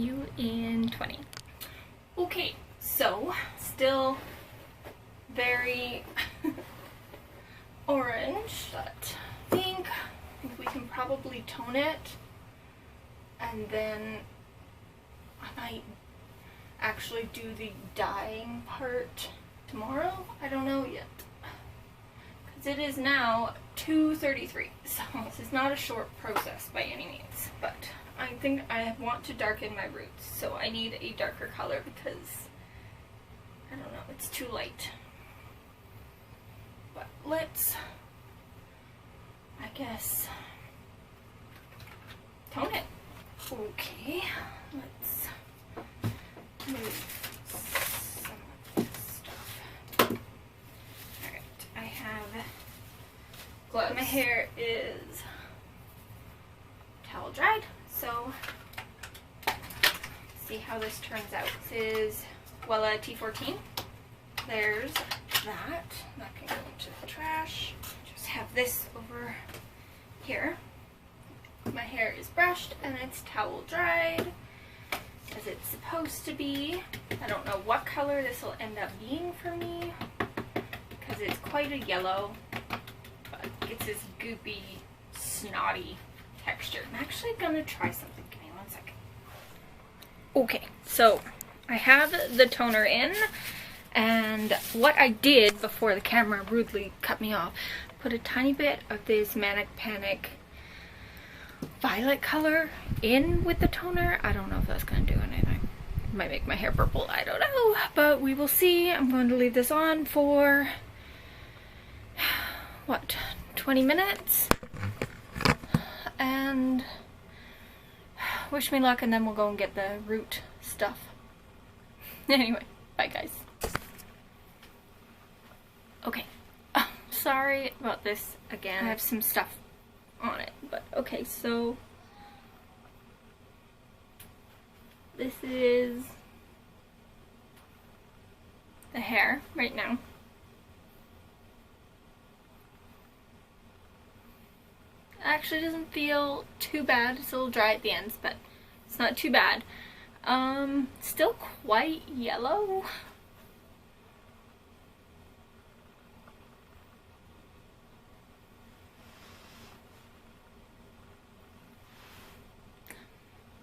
you in 20. Okay, so still very orange, but I think we can probably tone it, and then I might actually do the dyeing part tomorrow. I don't know yet, because it is now 2:33, so this is not a short process by any means, but I think I want to darken my roots, so I need a darker color because, I don't know, it's too light. But let's, I guess, tone it. Okay, let's move some of this stuff. Alright, I have gloves. My hair is towel dried, so see how this turns out. This is Wella T14. There's that. That can go into the trash. Just have this over here. My hair is brushed and it's towel dried as it's supposed to be. I don't know what color this will end up being for me because it's quite a yellow, but it's this goopy, snotty texture. I'm actually gonna try something. Give me 1 second. Okay, so I have the toner in, and what I did before the camera rudely cut me off, put a tiny bit of this Manic Panic violet color in with the toner. I don't know if that's gonna do anything. It might make my hair purple, I don't know, but we will see. I'm going to leave this on for what, 20 minutes, and wish me luck, and then we'll go and get the root stuff. Anyway, bye guys. Okay, sorry about this again. I have some stuff on it, but okay, so this is the hair right now. Actually doesn't feel too bad. It's a little dry at the ends, but it's not too bad. Still quite yellow.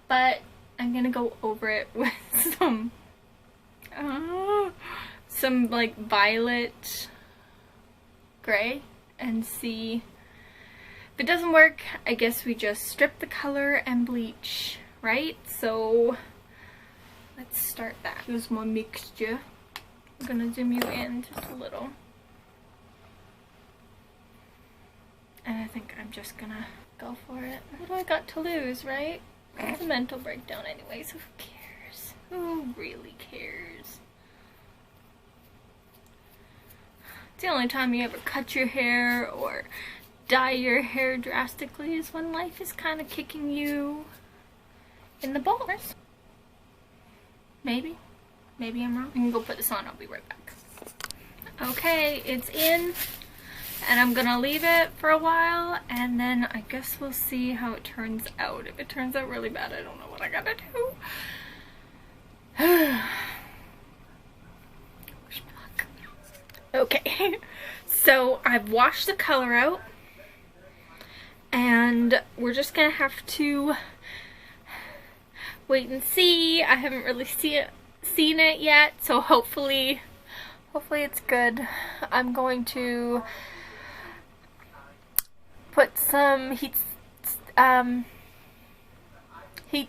But I'm gonna go over it with some like violet gray and see. If it doesn't work, I guess we just strip the color and bleach, right? So let's start that. Here's my mixture. I'm gonna zoom you in just a little. And I think I'm just gonna go for it. What do I got to lose, right? It's a mental breakdown anyway, so who cares? Who really cares? It's the only time you ever cut your hair or dye your hair drastically is when life is kind of kicking you in the balls. Maybe. Maybe I'm wrong. I can go put this on. I'll be right back. Okay, it's in. And I'm gonna leave it for a while, and then I guess we'll see how it turns out. If it turns out really bad, I don't know what I gotta do. Wish me luck. Okay, so I've washed the color out, and we're just gonna have to wait and see. I haven't really seen it yet, so hopefully it's good. I'm going to put some heat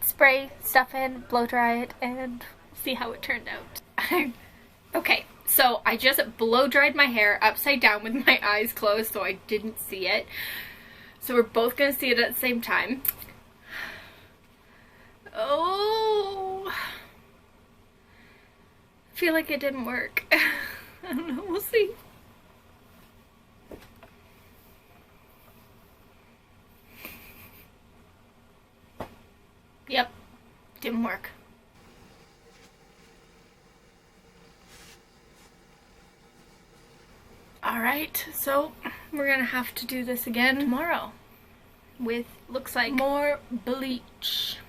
spray stuff in, blow dry it, and see how it turned out. Okay, so I just blow dried my hair upside down with my eyes closed so I didn't see it. So we're both gonna see it at the same time. Oh, I feel like it didn't work. I don't know, we'll see. Yep, didn't work. Alright, so we're gonna have to do this again tomorrow with, looks like, more bleach.